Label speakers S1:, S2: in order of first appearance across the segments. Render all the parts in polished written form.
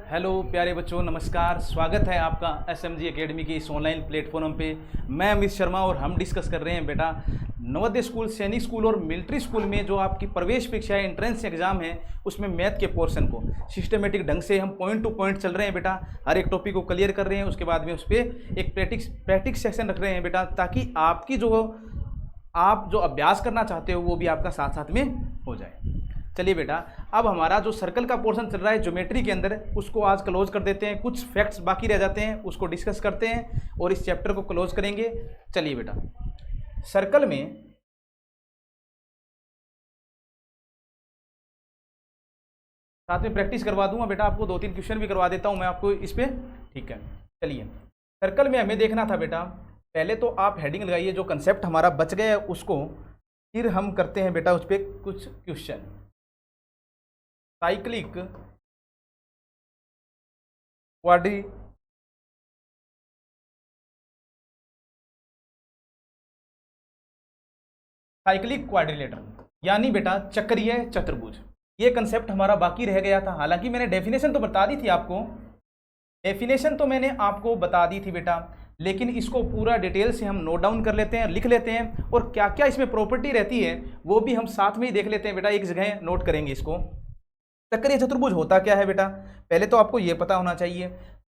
S1: Hello प्यारे बच्चों, नमस्कार। स्वागत है आपका एसएमजी एकेडमी की इस ऑनलाइन प्लेटफॉर्म पे। मैं अमित शर्मा और हम डिस्कस कर रहे हैं बेटा नवोदय स्कूल, सैनिक स्कूल और मिलिट्री स्कूल में जो आपकी प्रवेश परीक्षा है, एंट्रेंस एग्जाम है, उसमें मैथ के पोर्शन को सिस्टमेटिक ढंग से हम पॉइंट टू पॉइंट चल रहे हैं बेटा। हर एक टॉपिक को क्लियर कर रहे हैं, उसके बाद में उस पर एक प्रैक्टिस सेक्शन रख रहे हैं बेटा, ताकि आपकी आप जो अभ्यास करना चाहते हो वो भी आपका साथ साथ में हो जाए। चलिए बेटा, अब हमारा जो सर्कल का पोर्शन चल रहा है ज्योमेट्री के अंदर, उसको आज क्लोज कर देते हैं। कुछ फैक्ट्स बाकी रह जाते हैं, उसको डिस्कस करते हैं और इस चैप्टर को क्लोज करेंगे। चलिए बेटा, सर्कल में साथ में प्रैक्टिस करवा दूंगा बेटा, आपको 2-3 क्वेश्चन भी करवा देता हूं मैं आपको इस पे, ठीक है। चलिए, सर्कल में हमें देखना था बेटा, पहले तो आप हेडिंग लगाइए, जो कंसेप्ट हमारा बच गया है उसको, फिर हम करते हैं बेटा उस पर कुछ क्वेश्चन। साइक्लिक क्वाड्रिलेटर यानी बेटा चक्रीय चतुर्भुज, ये कंसेप्ट हमारा बाकी रह गया था। हालांकि मैंने डेफिनेशन तो बता दी थी आपको, बता दी थी बेटा, लेकिन इसको पूरा डिटेल से हम नोट डाउन कर लेते हैं, लिख लेते हैं, और क्या क्या इसमें प्रॉपर्टी रहती है वो भी हम साथ में ही देख लेते हैं बेटा। एक जगह नोट करेंगे इसको। चक्रीय चतुर्भुज होता क्या है बेटा, पहले तो आपको ये पता होना चाहिए।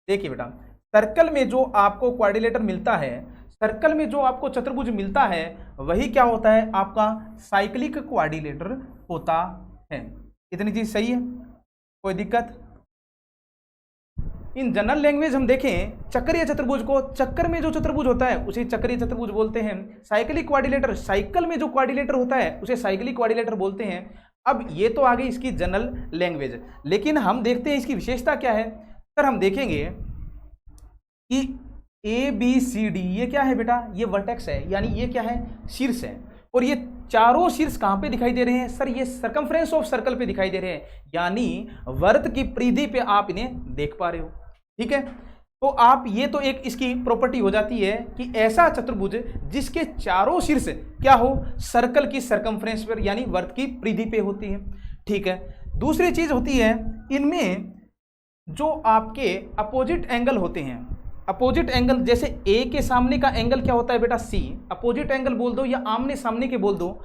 S1: देखिए बेटा, सर्कल में जो आपको क्वाड्रिलेटर मिलता है, सर्कल में जो आपको चतुर्भुज मिलता है, वही क्या होता है, आपका साइक्लिक क्वाड्रिलेटर होता है। इतनी चीज सही है, कोई दिक्कत? इन जनरल लैंग्वेज हम देखें चक्रीय चतुर्भुज को, चक्कर में जो चतुर्भुज होता है उसे चक्रीय चतुर्भुज बोलते हैं। साइक्लिक क्वाड्रिलेटर, साइकिल में जो क्वाड्रिलेटर होता है उसे साइक्लिक क्वाड्रिलेटर बोलते हैं। अब ये तो आ गई इसकी जनरल लैंग्वेज, लेकिन हम देखते हैं इसकी विशेषता क्या है। सर हम देखेंगे कि ABCD ये क्या है बेटा, ये वर्टेक्स है, यानी ये क्या है, शीर्ष है। और ये चारों शीर्ष कहां पे दिखाई दे रहे हैं सर, ये सर्कमफ्रेंस ऑफ सर्कल पे दिखाई दे रहे हैं, यानी वर्त की परिधि पे आप इन्हें देख पा रहे हो, ठीक है। तो आप ये तो एक इसकी प्रॉपर्टी हो जाती है कि ऐसा चतुर्भुज जिसके चारों शीर्ष क्या हो, सर्कल की सर्कमफ्रेंस पर यानी वर्त की परिधि पे होती है, ठीक है। दूसरी चीज होती है, इनमें जो आपके अपोजिट एंगल होते हैं, अपोजिट एंगल, जैसे ए के सामने का एंगल क्या होता है बेटा, C, अपोजिट एंगल बोल दो या आमने सामने के बोल दो।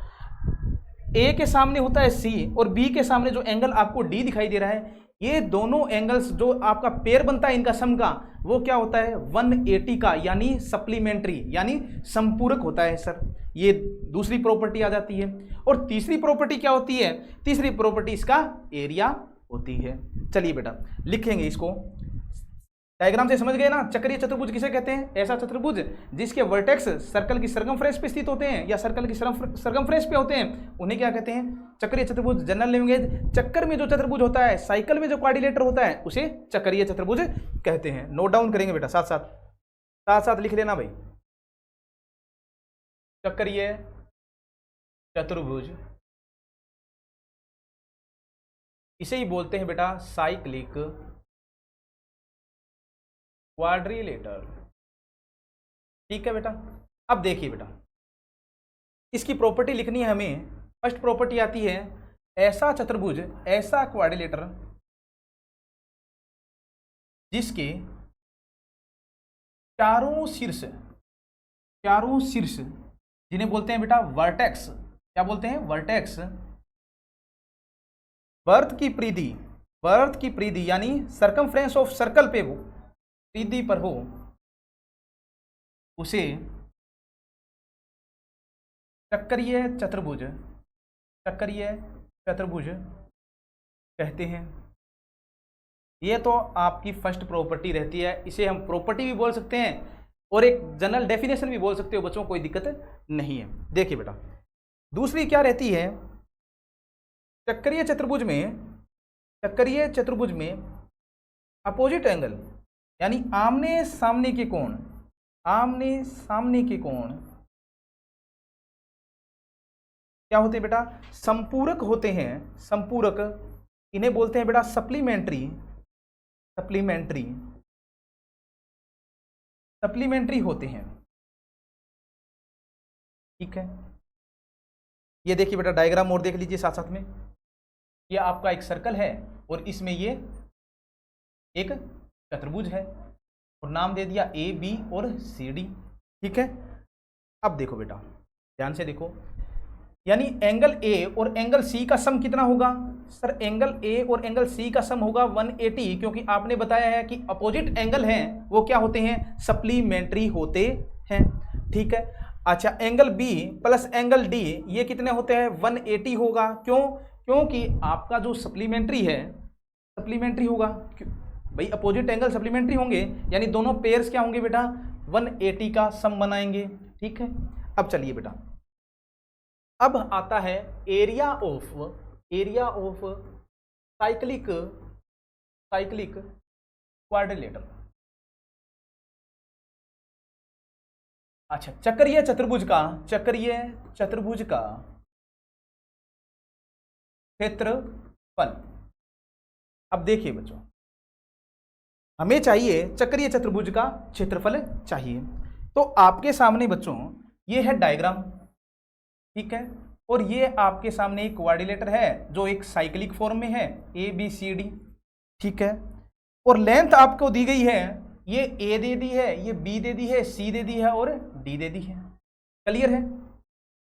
S1: ए के सामने होता है C और बी के सामने जो एंगल आपको D दिखाई दे रहा है, ये दोनों एंगल्स जो आपका पेयर बनता है इनका सम का, वो क्या होता है 180 का, यानी सप्लीमेंट्री यानी संपूरक होता है सर। ये दूसरी प्रॉपर्टी आ जाती है। और तीसरी प्रॉपर्टी क्या होती है, तीसरी प्रॉपर्टी इसका एरिया होती है। चलिए बेटा लिखेंगे इसको, डायग्राम से समझ गए ना। चक्रीय चतुर्भुज किसे कहते हैं, ऐसा चतुर्भुज जिसके वर्टेक्स सर्कल की सर्कमफ्रेंस पे स्थित होते हैं या सर्कल की सर्कमफ्रेंस पे होते हैं, उन्हें क्या कहते हैं, चक्रीय चतुर्भुज। जनरल लैंग्वेज, चक्कर में जो चतुर्भुज होता है, साइकिल में जो क्वाड्रिलेटर होता है, उसे चक्रीय चतुर्भुज कहते हैं। नोट डाउन करेंगे बेटा, साथ साथ लिख लेना भाई। चक्रीय चतुर्भुज इसे ही बोलते हैं बेटा साइक्लिक क्वाड्रिलेटर, ठीक है बेटा। अब देखिए बेटा, इसकी प्रॉपर्टी लिखनी है हमें। फर्स्ट प्रॉपर्टी आती है, ऐसा चतुर्भुज, ऐसा क्वाड्रिलेटर जिसके चारों शीर्ष जिन्हें बोलते हैं बेटा वर्टेक्स, क्या बोलते हैं, वर्टेक्स, वर्त की परिधि यानी सर्कमफ्रेंस ऑफ सर्कल पे वो परिधि पर हो, उसे चक्रीय चतुर्भुज कहते हैं। ये तो आपकी फर्स्ट प्रॉपर्टी रहती है, इसे हम प्रॉपर्टी भी बोल सकते हैं और एक जनरल डेफिनेशन भी बोल सकते हो बच्चों, कोई दिक्कत नहीं है। देखिए बेटा, दूसरी क्या रहती है, चक्रीय चतुर्भुज में अपोजिट एंगल यानी आमने सामने के कोण क्या होते हैं बेटा, संपूरक होते हैं। संपूरक, इन्हें बोलते हैं बेटा सप्लीमेंट्री होते हैं, ठीक है। ये देखिए बेटा, डायग्राम और देख लीजिए साथ साथ में। ये आपका एक सर्कल है और इसमें ये एक चतुर्भुज है और नाम दे दिया ए बी और सी डी। ठीक है, अब देखो बेटा ध्यान से देखो, यानी एंगल ए और एंगल सी का सम कितना होगा? सर एंगल ए और एंगल सी का सम होगा 180, क्योंकि आपने बताया है कि अपोजिट एंगल हैं वो क्या होते हैं? सप्लीमेंट्री होते हैं। ठीक है, अच्छा angle B plus angle D ये कितने होते हैं? 180 होगा। क्यों? क्योंकि आपका जो सप्लीमेंट्री है सप्लीमेंट्री होगा, भाई अपोजिट एंगल सप्लीमेंट्री होंगे, यानी दोनों पेयर्स क्या होंगे बेटा? 180 का सम बनाएंगे। ठीक है, अब चलिए बेटा, अब आता है एरिया ऑफ साइक्लिक क्वाड्रिलेटर। अच्छा, चक्रीय चतुर्भुज का क्षेत्रफल। अब देखिए बच्चों, हमें चाहिए चक्रीय चतुर्भुज का क्षेत्रफल चाहिए, तो आपके सामने बच्चों ये है डायग्राम। ठीक है, और ये आपके सामने एक क्वाड्रिलेटर है जो एक साइक्लिक फॉर्म में है, ए बी सी डी। ठीक है, और लेंथ आपको दी गई है, ये ए दे दी है, ये बी दे दी है, सी दे दी है और डी दे दी है। क्लियर है?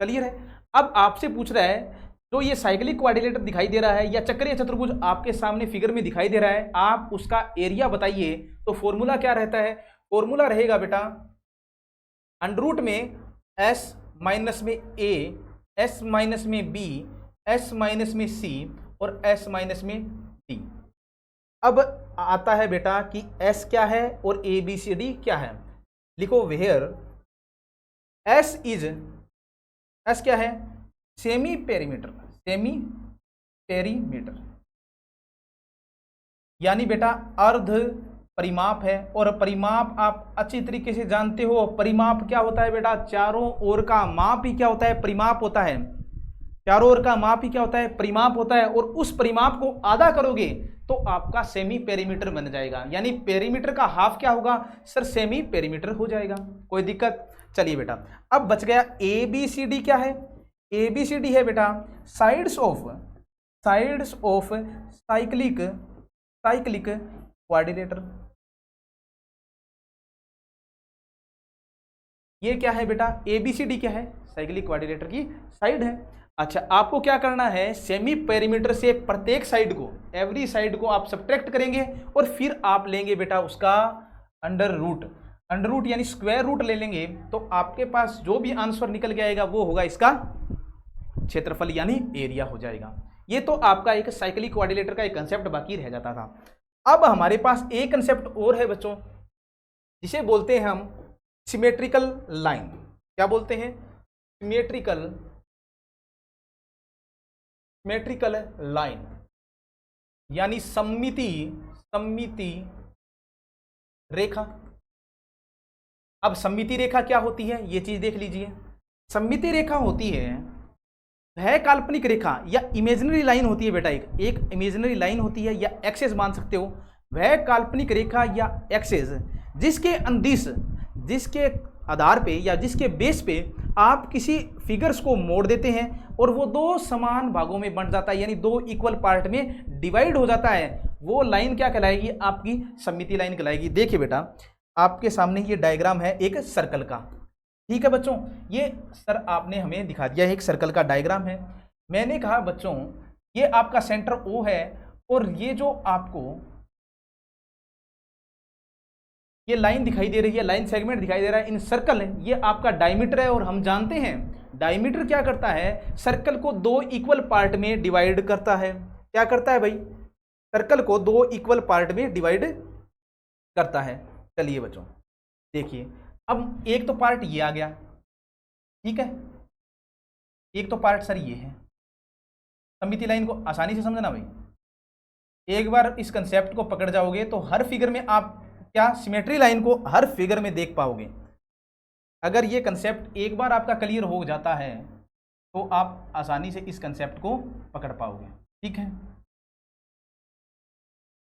S1: क्लियर है। अब आपसे पूछ रहा है जो ये साइक्लिक क्वाड्रिलेटर दिखाई दे रहा है या चक्रीय चतुर्भुज आपके सामने फिगर में दिखाई दे रहा है, आप उसका एरिया बताइए। तो फॉर्मूला क्या रहता है? फॉर्मूला रहेगा बेटा अंडर रूट में एस माइनस में ए, एस माइनस में बी, एस माइनस में सी और एस माइनस में डी। अब आता है बेटा कि एस क्या है और ए बी सी डी क्या है। लिखो वेयर एस इज, एस क्या है? सेमी पेरीमीटर, यानी बेटा अर्ध परिमाप है। और परिमाप आप अच्छी तरीके से जानते हो, परिमाप क्या होता है बेटा? चारों ओर का माप ही क्या होता है? परिमाप होता है। चारों ओर का माप ही क्या होता है? परिमाप होता है। और उस परिमाप को आधा करोगे तो आपका सेमी पेरीमीटर बन जाएगा, यानी पेरीमीटर का हाफ क्या होगा? सर सेमी पेरीमीटर हो जाएगा। कोई दिक्कत? चलिए बेटा, अब बच गया ए बी सी डी। क्या है? ए बी सी डी है बेटा साइड्स ऑफ साइक्लिक क्वाड्रिलेटर। ये क्या है बेटा? ए बी सी डी क्या है? साइक्लिक क्वाड्रिलेटर की साइड है। अच्छा, आपको क्या करना है? सेमी पेरीमीटर से प्रत्येक साइड को, एवरी साइड को आप सब्ट्रैक्ट करेंगे और फिर आप लेंगे बेटा उसका अंडर रूट यानी स्क्वायर रूट ले लेंगे, तो आपके पास जो भी आंसर निकल के आएगा वो होगा इसका क्षेत्रफल यानी एरिया हो जाएगा। ये तो आपका एक साइक्लिक क्वाड्रिलेटर का एक कंसेप्ट बाकी रह जाता था। अब हमारे पास एक कंसेप्ट और है बच्चों, जिसे बोलते हैं हम सिमेट्रिकल लाइन। क्या बोलते हैं? सिमेट्रिकल लाइन, यानी सममिति रेखा। अब सममिति रेखा क्या होती है ये चीज देख लीजिए। सममिति रेखा होती है वह काल्पनिक रेखा या इमेजिनरी लाइन होती है बेटा, एक इमेजिनरी लाइन होती है या एक्सेस मान सकते हो। वह काल्पनिक रेखा या एक्सेस जिसके अंदिश, जिसके आधार पे या जिसके बेस पे आप किसी फिगर्स को मोड़ देते हैं और वो दो समान भागों में बंट जाता है, यानी दो इक्वल पार्ट में डिवाइड हो जाता है, वो लाइन क्या कहलाएगी? आपकी सममिति लाइन कहलाएगी। देखिए बेटा, आपके सामने ये डायग्राम है एक सर्कल का। ठीक है बच्चों, ये सर आपने हमें दिखा दिया है, एक सर्कल का डायग्राम है। मैंने कहा बच्चों ये आपका सेंटर O है और ये जो आपको ये लाइन दिखाई दे रही है, लाइन सेगमेंट दिखाई दे रहा है इन सर्कल, ये आपका डायमीटर है। और हम जानते हैं डायमीटर क्या करता है? सर्कल को दो इक्वल पार्ट में डिवाइड करता है। क्या करता है भाई? सर्कल को दो इक्वल पार्ट में डिवाइड करता है। चलिए बच्चों देखिए, अब एक तो पार्ट ये आ गया, ठीक है, एक तो पार्ट सर ये है। सममिति लाइन को आसानी से समझना भाई, एक बार इस कंसेप्ट को पकड़ जाओगे तो हर फिगर में आप क्या सिमेट्री लाइन को हर फिगर में देख पाओगे। अगर ये कंसेप्ट एक बार आपका क्लियर हो जाता है तो आप आसानी से इस कंसेप्ट को पकड़ पाओगे। ठीक है,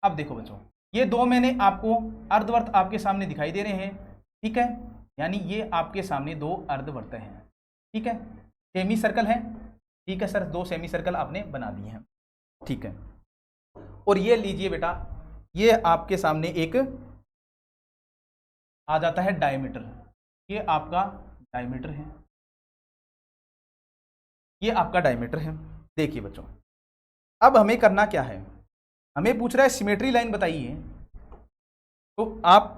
S1: अब देखो बच्चों, ये दो मैंने आपको अर्धवर्त आपके सामने दिखाई दे रहे हैं। ठीक है, यानी ये आपके सामने दो अर्धवर्त हैं। ठीक है, सेमी सर्कल है। ठीक है सर, दो सेमी सर्कल आपने बना दिए हैं। ठीक है, और ये लीजिए बेटा ये आपके सामने एक आ जाता है डायमीटर, ये आपका डायमीटर है, ये आपका डायमीटर है। देखिए बच्चों, अब हमें करना क्या है, हमें पूछ रहा है सिमेट्री लाइन बताइए, तो आप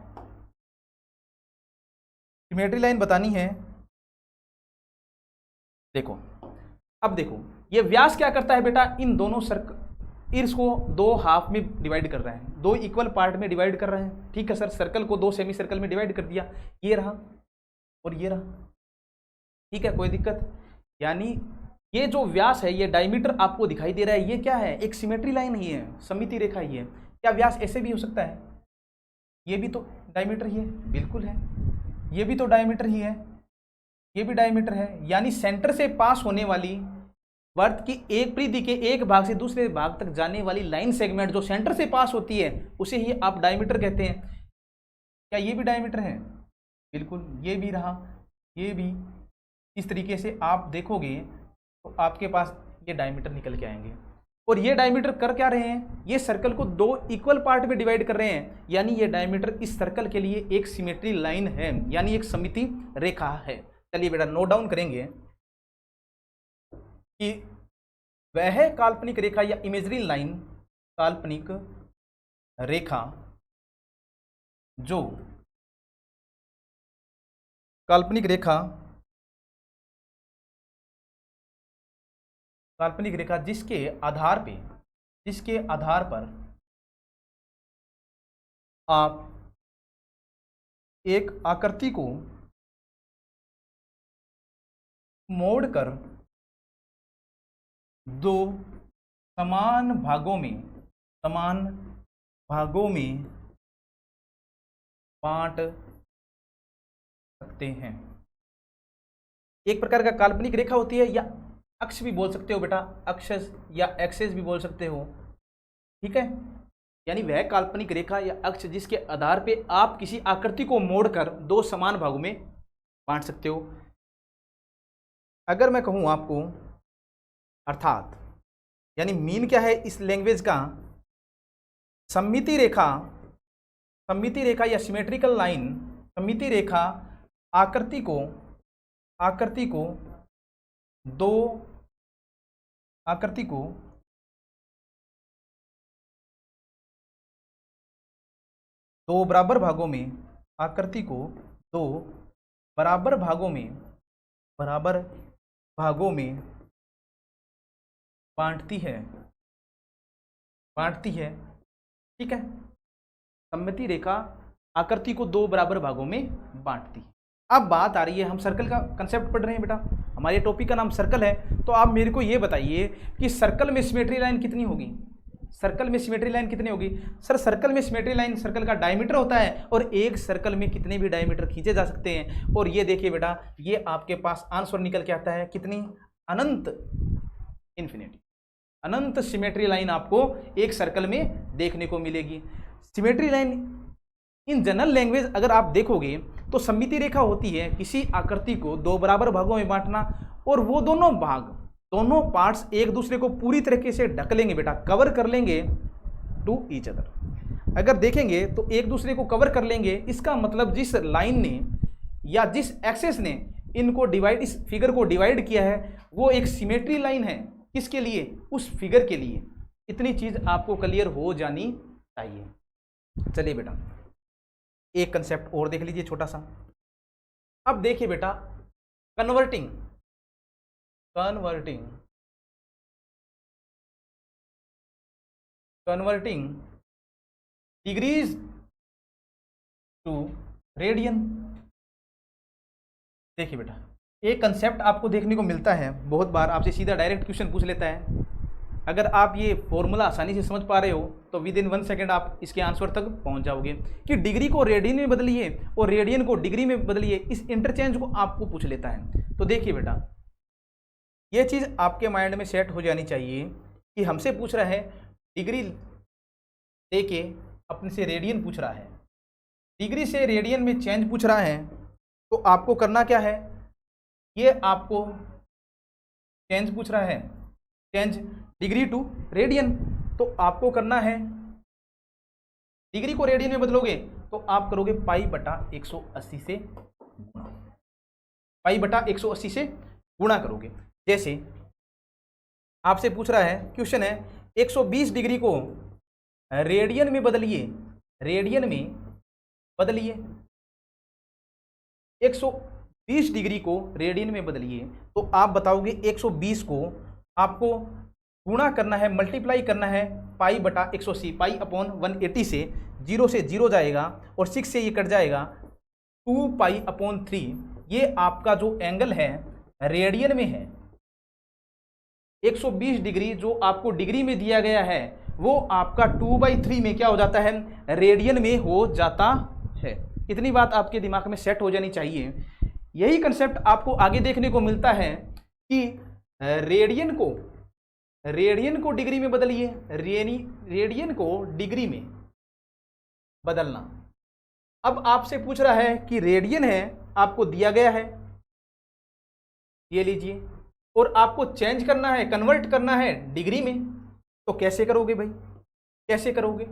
S1: सिमेट्री लाइन बतानी है। देखो, अब देखो ये व्यास क्या करता है बेटा, इन दोनों इर्स को दो हाफ में डिवाइड कर रहा है, दो इक्वल पार्ट में डिवाइड कर रहे हैं। ठीक है सर, सर्कल को दो सेमी सर्कल में डिवाइड कर दिया, ये रहा और ये रहा। ठीक है, कोई दिक्कत? यानी ये जो व्यास है, ये डायमीटर आपको दिखाई दे रहा है, ये क्या है, एक सिमेट्री लाइन ही है, सममिति रेखा ही है। क्या व्यास ऐसे भी हो सकता है? ये भी तो डायमीटर ही है, बिल्कुल है। ये भी तो डायमीटर ही है, ये भी डायमीटर है। यानी सेंटर से पास होने वाली वर्त की एक परिधि के एक भाग से दूसरे भाग तक जाने वाली लाइन सेगमेंट जो सेंटर से पास होती है, उसे ही आप डायमीटर कहते हैं। क्या ये भी डायमीटर है? बिल्कुल, ये भी रहा, ये भी। इस तरीके से आप देखोगे तो आपके पास ये डायमीटर निकल के आएंगे। और ये डायमीटर कर क्या रहे हैं, ये सर्कल को दो इक्वल पार्ट में डिवाइड कर रहे हैं। यानी ये डायमीटर इस सर्कल के लिए एक सिमेट्री लाइन है, यानी एक सममिति रेखा है। चलिए बेटा नोट डाउन करेंगे कि वह काल्पनिक रेखा या इमेजरी लाइन, काल्पनिक रेखा जो काल्पनिक रेखा जिसके आधार पर आप एक आकृति को मोड़कर दो समान भागों में बांट सकते हैं। एक प्रकार का काल्पनिक रेखा होती है, या अक्ष भी बोल सकते हो बेटा, अक्ष या एक्सेस भी बोल सकते हो। ठीक है, यानी वह काल्पनिक रेखा या अक्ष जिसके आधार पे आप किसी आकृति को मोड़कर दो समान भागों में बांट सकते हो। अगर मैं कहूं आपको, अर्थात यानी मीन क्या है इस लैंग्वेज का, सममिति रेखा या सिमेट्रिकल लाइन, सममिति रेखा आकृति को दो बराबर भागों में, आकृति को दो बराबर भागों में बांटती है। ठीक है, सममिति रेखा आकृति को दो बराबर भागों में बांटती है। अब बात आ रही है, हम सर्कल का कंसेप्ट पढ़ रहे हैं बेटा, हमारे टॉपिक का नाम सर्कल है। तो आप मेरे को ये बताइए कि सर्कल में सिमेट्री लाइन कितनी होगी? सर्कल में सिमेट्री लाइन कितनी होगी? सर सर्कल में सिमेट्री लाइन सर्कल का डायमीटर होता है, और एक सर्कल में कितने भी डायमीटर खींचे जा सकते हैं। और ये देखिए बेटा, ये आपके पास आंसर निकल के आता है कितनी? अनंत, इन्फिनिटी, अनंत सिमेट्री लाइन आपको एक सर्कल में देखने को मिलेगी। Symmetry line in general language अगर आप देखोगे तो सममिति रेखा होती है किसी आकृति को दो बराबर भागों में बांटना, और वो दोनों पार्ट्स एक दूसरे को पूरी तरीके से ढक लेंगे बेटा, कवर कर लेंगे टू ईच अदर। अगर देखेंगे तो एक दूसरे को कवर कर लेंगे, इसका मतलब जिस लाइन ने या जिस एक्सेस ने इनको डिवाइड, इस फिगर को डिवाइड किया है, वो एक सिमेट्री लाइन है। किसके लिए? उस फिगर के लिए। इतनी चीज आपको क्लियर हो जानी चाहिए। चलिए बेटा एक कंसेप्ट और देख लीजिए छोटा सा। अब देखिए बेटा, कन्वर्टिंग डिग्रीज टू रेडियन। देखिए बेटा, एक कंसेप्ट आपको देखने को मिलता है बहुत बार, आपसे सीधा डायरेक्ट क्वेश्चन पूछ लेता है। अगर आप ये फॉर्मूला आसानी से समझ पा रहे हो तो विद इन 1 सेकेंड आप इसके आंसर तक पहुंच जाओगे कि डिग्री को रेडियन में बदलिए और रेडियन को डिग्री में बदलिए। इस इंटरचेंज को आपको पूछ लेता है। तो देखिए बेटा, ये चीज़ आपके माइंड में सेट हो जानी चाहिए कि हमसे पूछ रहा है डिग्री देके अपने से रेडियन पूछ रहा है, डिग्री से रेडियन में चेंज पूछ रहा है। तो आपको करना क्या है, ये आपको चेंज पूछ रहा है, चेंज डिग्री टू रेडियन। तो आपको करना है डिग्री को रेडियन में बदलोगे तो आप करोगे पाई बटा 180 से गुणा, पाई बटा 180 से गुणा करोगे। जैसे आपसे पूछ रहा है, क्वेश्चन है 120 डिग्री को रेडियन में बदलिए, रेडियन में बदलिए, 120 डिग्री को रेडियन में बदलिए, तो आप बताओगे 120 को आपको गुणा करना है, मल्टीप्लाई करना है पाई बटा 180, पाई अपॉन 180 से, 0 से 0 जाएगा और 6 से ये कट जाएगा, 2 पाई अपॉन 3। ये आपका जो एंगल है रेडियन में है, 120 डिग्री जो आपको डिग्री में दिया गया है वो आपका 2/3 में क्या हो जाता है, रेडियन में हो जाता है। इतनी बात आपके दिमाग में सेट हो जानी चाहिए। यही कंसेप्ट आपको आगे देखने को मिलता है कि रेडियन को डिग्री में बदलिए, रेडियन को डिग्री में बदलना। अब आपसे पूछ रहा है कि रेडियन है, आपको दिया गया है, ये लीजिए, और आपको चेंज करना है, कन्वर्ट करना है डिग्री में, तो कैसे करोगे भाई, कैसे करोगे?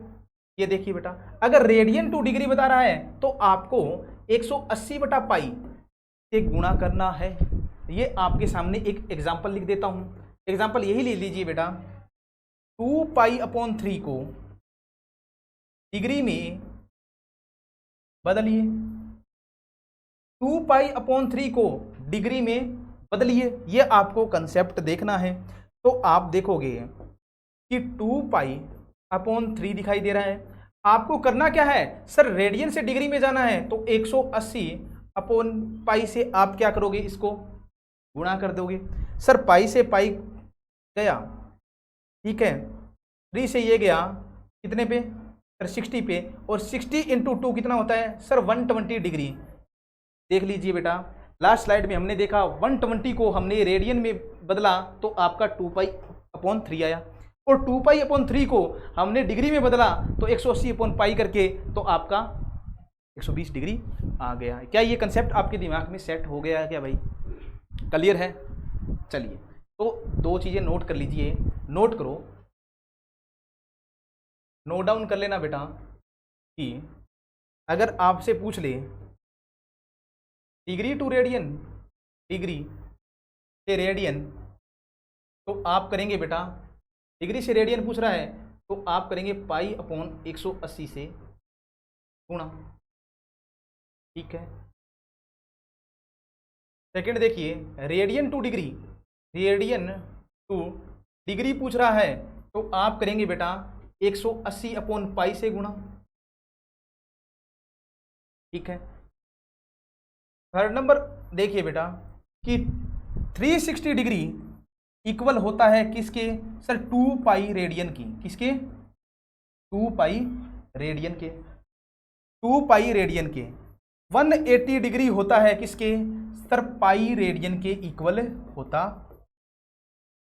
S1: ये देखिए बेटा, अगर रेडियन टू डिग्री बता रहा है तो आपको 180 बटा पाई से गुणा करना है। ये आपके सामने एक एग्जाम्पल लिख देता हूं, एग्जाम्पल यही ले लीजिए बेटा, 2 पाई अपॉन 3 को डिग्री में बदलिए, 2 पाई अपॉन 3 को डिग्री में बदलिए, ये आपको कंसेप्ट देखना है। तो आप देखोगे कि 2 पाई अपॉन 3 दिखाई दे रहा है, आपको करना क्या है सर, रेडियन से डिग्री में जाना है, तो 180 अपॉन पाई से आप क्या करोगे, इसको गुणा कर दोगे। सर पाई से पाई गया, ठीक है, 3 से ये गया कितने पे सर, 60 पे, और 60 इंटू 2 कितना होता है सर, 120 डिग्री। देख लीजिए बेटा, लास्ट स्लाइड में हमने देखा 120 को हमने रेडियन में बदला तो आपका 2 पाई अपॉन 3 आया, और 2 पाई अपॉन 3 को हमने डिग्री में बदला तो 180 अपॉन पाई करके तो आपका 120 डिग्री आ गया। क्या ये कंसेप्ट आपके दिमाग में सेट हो गया है क्या भाई, क्लियर है? चलिए, तो 2 चीज़ें नोट कर लीजिए, नोट करो, नोट डाउन कर लेना बेटा कि अगर आपसे पूछ ले डिग्री टू रेडियन, डिग्री से रेडियन, तो आप करेंगे बेटा, डिग्री से रेडियन पूछ रहा है तो आप करेंगे पाई अपॉन 180 से गुणा, ठीक है। सेकंड देखिए, radian two degree, radian two degree पूछ रहा है तो आप करेंगे बेटा 180 अपॉन पाई से गुणा, ठीक है। थर्ड नंबर देखिए बेटा कि 360 डिग्री इक्वल होता है किसके सर, 2 पाई रेडियन की, किसके, 2 पाई रेडियन के, 2 पाई रेडियन के। 180 डिग्री होता है किसके सर, पाई रेडियन के इक्वल होता।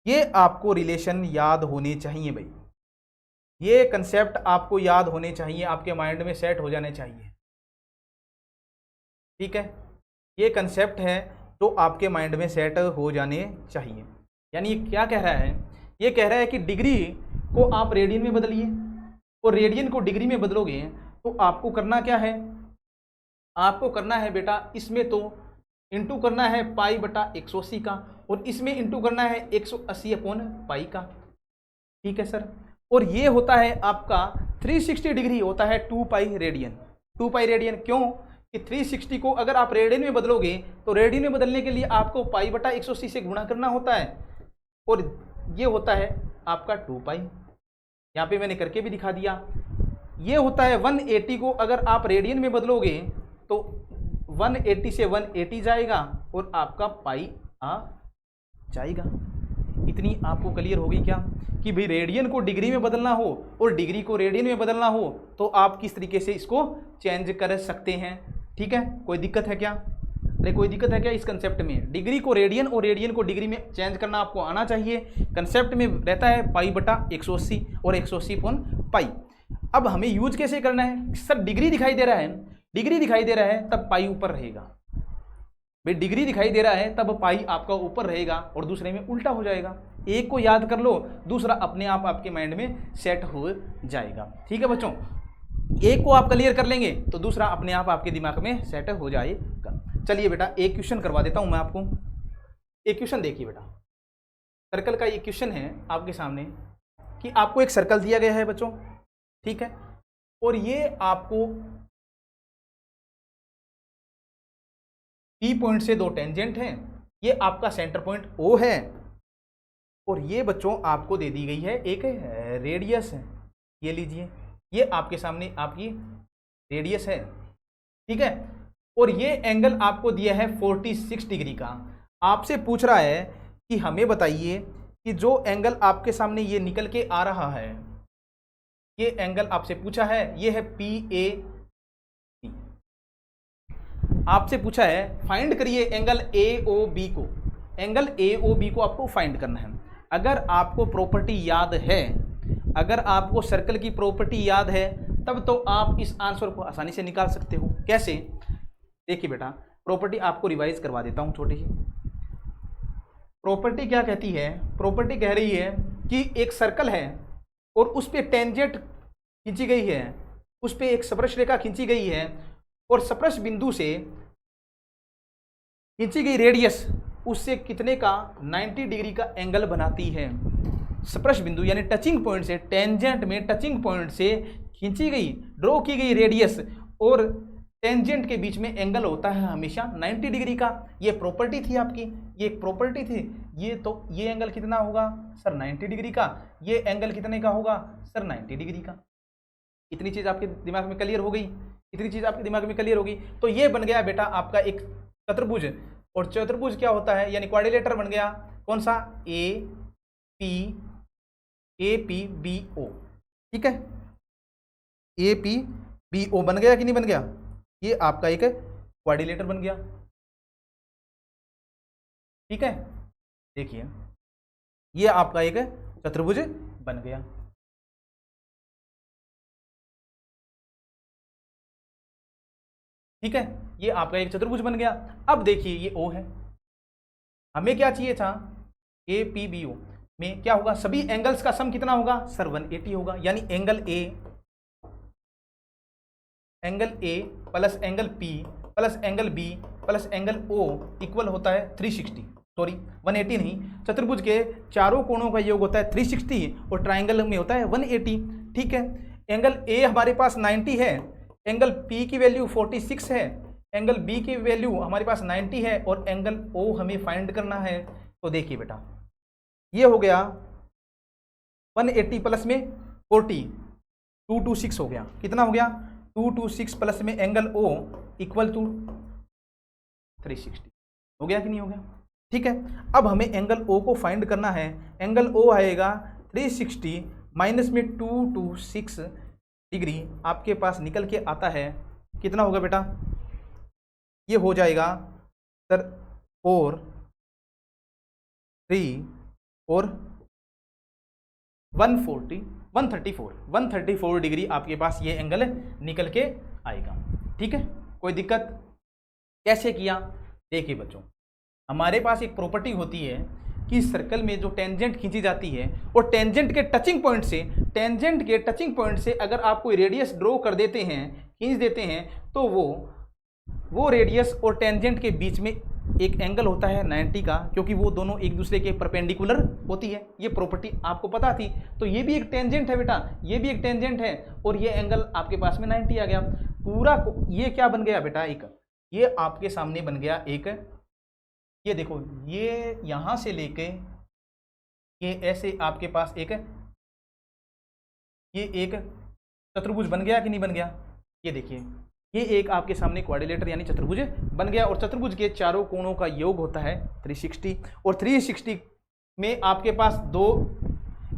S1: ये आपको रिलेशन याद होने चाहिए भाई, ये कंसेप्ट आपको याद होने चाहिए, आपके माइंड में सेट हो जाने चाहिए, ठीक है। ये कंसेप्ट है जो आपके माइंड में सेट हो जाने चाहिए। यानी क्या कह रहा है, ये कह रहा है कि डिग्री को आप रेडियन में बदलिए, और रेडियन को डिग्री में बदलोगे तो आपको करना क्या है, आपको करना है बेटा इसमें तो इंटू करना है पाई बटा 180 का, और इसमें इंटू करना है 180 अपॉन पाई का, ठीक है सर। और ये होता है आपका 360 डिग्री होता है 2 पाई रेडियन, 2 पाई रेडियन क्यों कि 360 को अगर आप रेडियन में बदलोगे तो रेडियन में बदलने के लिए आपको पाई बटा 180 से गुणा करना होता है, और ये होता है आपका 2 पाई। यहाँ पे मैंने करके भी दिखा दिया। ये होता है 180 को अगर आप रेडियन में बदलोगे तो 180 से 180 जाएगा और आपका पाई आ जाएगा। इतनी आपको क्लियर होगी क्या कि भाई रेडियन को डिग्री में बदलना हो और डिग्री को रेडियन में बदलना हो तो आप किस तरीके से इसको चेंज कर सकते हैं, ठीक है। कोई दिक्कत है क्या, अरे कोई दिक्कत है क्या इस कंसेप्ट में? डिग्री को रेडियन और रेडियन को डिग्री में चेंज करना आपको आना चाहिए। कंसेप्ट में रहता है पाई बटा 180 और 180 अपॉन पाई। अब हमें यूज कैसे करना है सर, डिग्री दिखाई दे रहा है, डिग्री दिखाई दे रहा है तब पाई ऊपर रहेगा भाई, डिग्री दिखाई दे रहा है तब पाई आपका ऊपर रहेगा और दूसरे में उल्टा हो जाएगा। एक को याद कर लो, दूसरा अपने आप आपके माइंड में सेट हो जाएगा, ठीक है बच्चों। एक को आप क्लियर कर लेंगे तो दूसरा अपने आप आपके दिमाग में सेट हो जाएगा। चलिए बेटा एक क्वेश्चन करवा देता हूं मैं आपको। एक क्वेश्चन देखिए बेटा, सर्कल का ये क्वेश्चन है आपके सामने कि आपको एक सर्कल दिया गया है बच्चों, ठीक है, और ये आपको P पॉइंट से दो टेंजेंट हैं, ये आपका सेंटर पॉइंट O है, और ये बच्चों आपको दे दी गई है एक रेडियस है, ये लीजिए, ये आपके सामने आपकी रेडियस है, ठीक है, और ये एंगल आपको दिया है 46 डिग्री का। आपसे पूछ रहा है कि हमें बताइए कि जो एंगल आपके सामने ये निकल के आ रहा है, ये एंगल आपसे पूछा है, ये है PA। आपसे पूछा है फाइंड करिए एंगल AOB को, एंगल AOB को आपको फाइंड करना है। अगर आपको प्रॉपर्टी याद है, अगर आपको सर्कल की प्रॉपर्टी याद है, तब तो आप इस आंसर को आसानी से निकाल सकते हो। कैसे? देखिए बेटा, प्रॉपर्टी आपको रिवाइज करवा देता हूं छोटी सी। प्रॉपर्टी क्या कहती है? प्रॉपर्टी कह रही है कि एक सर्कल है और उस पर टेंजेंट खींची गई है, उस पर एक स्पर्श रेखा खींची गई है, और स्पर्श बिंदु से खींची गई रेडियस उससे कितने का 90 डिग्री का एंगल बनाती है। स्पर्श बिंदु यानी टचिंग पॉइंट से, टेंजेंट में टचिंग पॉइंट से खींची गई, ड्रॉ की गई रेडियस और टेंजेंट के बीच में एंगल होता है हमेशा 90 डिग्री का। ये प्रॉपर्टी थी आपकी, ये एक प्रॉपर्टी थी। ये तो ये एंगल कितना होगा सर? 90 डिग्री का। ये एंगल कितने का होगा सर? 90 डिग्री का। इतनी चीज आपके दिमाग में क्लियर हो गई? इतनी चीज आपके दिमाग में क्लियर होगी तो ये बन गया बेटा आपका एक चतुर्भुज। और चतुर्भुज क्या होता है? यानी क्वाड्रिलेटर बन गया कौन सा? APBO, ठीक है, APBO बन गया कि नहीं बन गया? ये आपका एक क्वाड्रिलेटर बन गया, ठीक है। देखिए ये आपका एक चतुर्भुज बन गया, ठीक है, ये आपका एक चतुर्भुज बन गया। अब देखिए ये O है, हमें क्या चाहिए था? APBO में क्या होगा? सभी एंगल्स का सम कितना होगा सर? 180 होगा। यानी angle A plus angle P plus angle B plus angle O equal होता है 360, सॉरी 180 नहीं, चतुर्भुज के चारों कोणों का योग होता है 360 और ट्राइंगल में होता है 180, ठीक है। एंगल A हमारे पास 90 है, एंगल P की वैल्यू 46 है, एंगल B की वैल्यू हमारे पास 90 है और एंगल O हमें फाइंड करना है। तो देखिए बेटा ये हो गया 180 प्लस में 40, 226 हो गया। कितना हो गया? 226 प्लस में एंगल O इक्वल टू 360 हो गया कि नहीं हो गया? ठीक है। अब हमें एंगल O को फाइंड करना है। एंगल O आएगा 360 माइनस में 226 डिग्री आपके पास निकल के आता है। कितना होगा बेटा? ये हो जाएगा सर 4, 3 और 134 डिग्री आपके पास ये एंगल निकल के आएगा, ठीक है। कोई दिक्कत? कैसे किया? देखिए बच्चों, हमारे पास एक प्रॉपर्टी होती है कि सर्कल में जो टेंजेंट खींची जाती है और टेंजेंट के टचिंग पॉइंट से अगर आप कोई रेडियस ड्रॉ कर देते हैं, खींच देते हैं, तो वो रेडियस और टेंजेंट के बीच में एक एंगल होता है 90 का, क्योंकि वो दोनों एक दूसरे के परपेंडिकुलर होती है। ये प्रॉपर्टी आपको पता थी। तो ये भी एक टेंजेंट है बेटा, ये भी एक टेंजेंट है और ये एंगल आपके पास में 90 आ गया। पूरा ये क्या बन गया बेटा? एक ये आपके सामने बन गया एक, ये देखो, ये यहां से लेके ये ऐसे आपके पास एक, ये एक चतुर्भुज बन गया कि नहीं बन गया? ये देखिए, ये एक आपके सामने क्वाड्रिलेटर यानी चतुर्भुज बन गया और चतुर्भुज के चारों कोणों का योग होता है 360 और 360 में आपके पास दो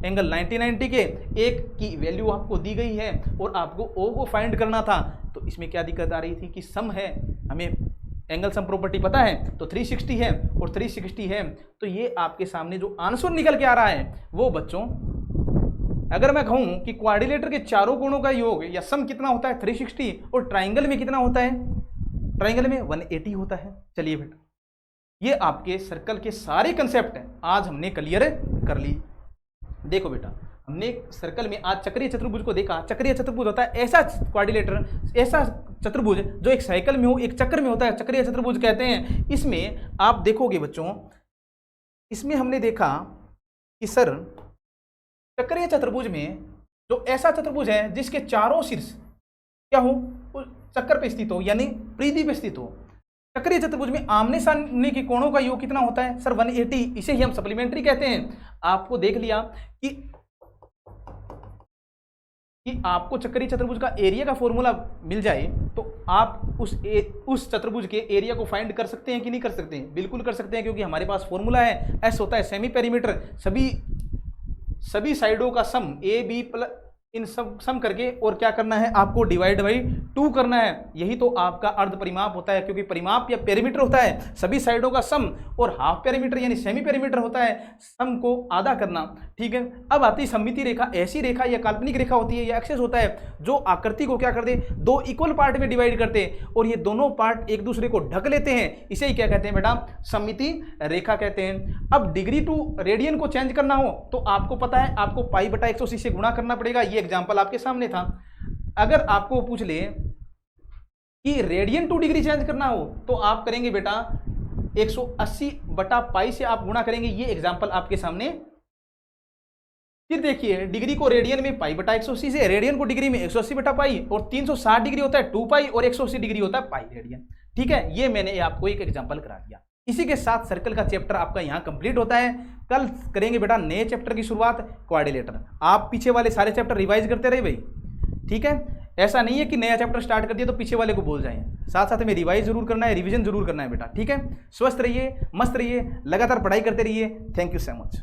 S1: एंगल 90 के, एक की वैल्यू आपको दी गई है और आपको O को फाइंड करना था। तो इसमें क्या दिक्कत आ रही थी कि सम है, हमें एंगल सम प्रॉपर्टी पता है, तो 360 है और 360 है। तो ये आपके सामने जो आंसर निकल के आ रहा है वो बच्चों, अगर मैं कहूं कि क्वाड्रिलेटर के चारों कोणों का योग या सम कितना होता है 360 और ट्राइंगल में कितना होता है? ट्राइंगल में 180 होता है। चलिए बेटा, ये आपके सर्कल के सारे कंसेप्ट हैं आज हमने क्लियर कर ली। देखो बेटा, हमने एक सर्कल में आज चक्रीय चतुर्भुज को देखा। चक्रीय चतुर्भुज होता है ऐसा क्वाड्रिलेटर, ऐसा चतुर्भुज जो एक साइकिल में हो, एक चक्कर में होता है, चक्रीय चतुर्भुज कहते हैं। इसमें आप देखोगे बच्चों, इसमें हमने देखा कि सर चक्रीय चतुर्भुज में जो ऐसा चतुर्भुज है जिसके चारों शीर्ष क्या हो, चक्कर पे स्थित हो, यानी परिधि पे स्थित हो। चक्रीय चतुर्भुज में आमने सामने के कोणों का योग कितना होता है सर 180, इसे ही हम सप्लीमेंट्री कहते हैं। आपको देख लिया कि आपको चक्रीय चतुर्भुज का एरिया का फॉर्मूला मिल जाए तो आप उस चतुर्भुज के एरिया को फाइंड कर सकते हैं कि नहीं कर सकते हैं? बिल्कुल कर सकते हैं, क्योंकि हमारे पास फॉर्मूला है, एस होता है सेमी पेरीमीटर, सभी साइडों का सम ए बी प्लस इन सब सम करके और क्या करना है आपको डिवाइड बाई 2 करना है। यही तो आपका अर्ध परिमाप होता है, क्योंकि परिमाप या पेरीमीटर होता है सभी साइडों का सम, और हाफ पेरीमीटर यानी सेमी पेरीमीटर होता है सम को आधा करना। ठीक है, अब आती है सममिति रेखा। ऐसी रेखा या काल्पनिक रेखा होती है या एक्सेस होता है जो आकृति को क्या कर दे, 2 इक्वल पार्ट में डिवाइड करते हैं और ये दोनों पार्ट एक दूसरे को ढक लेते हैं। इसे ही क्या कहते हैं बेटा, सममिति रेखा कहते हैं। अब डिग्री टू रेडियन को चेंज करना हो तो आपको पता है आपको पाई बटा 180 से गुणा करना पड़ेगा। ये एग्जाम्पल आपके सामने था। अगर आपको पूछ ले कि रेडियन टू डिग्री चेंज करना हो तो आप करेंगे बेटा 180 बटा पाई से आप गुणा करेंगे। ये एग्जाम्पल आपके सामने। फिर देखिए डिग्री को रेडियन में पाई बटा 180 से, रेडियन को डिग्री में 180 बटा पाई, और 360 डिग्री होता है 2 पाई और 180 डिग्री होता है पाई रेडियन। ठीक है, ये मैंने आपको एक एग्जाम्पल करा दिया। इसी के साथ सर्कल का चैप्टर आपका यहाँ कंप्लीट होता है। कल करेंगे बेटा नए चैप्टर की शुरुआत, क्वाड्रिलेटर। आप पीछे वाले सारे चैप्टर रिवाइज करते रहे भाई। ठीक है, ऐसा नहीं है कि नया चैप्टर स्टार्ट कर दिया तो पीछे वाले को भूल जाएं, साथ साथ में रिवाइज जरूर करना है, रिवीजन जरूर करना है बेटा। ठीक है, स्वस्थ रहिए, मस्त रहिए, लगातार पढ़ाई करते रहिए। Thank you so much.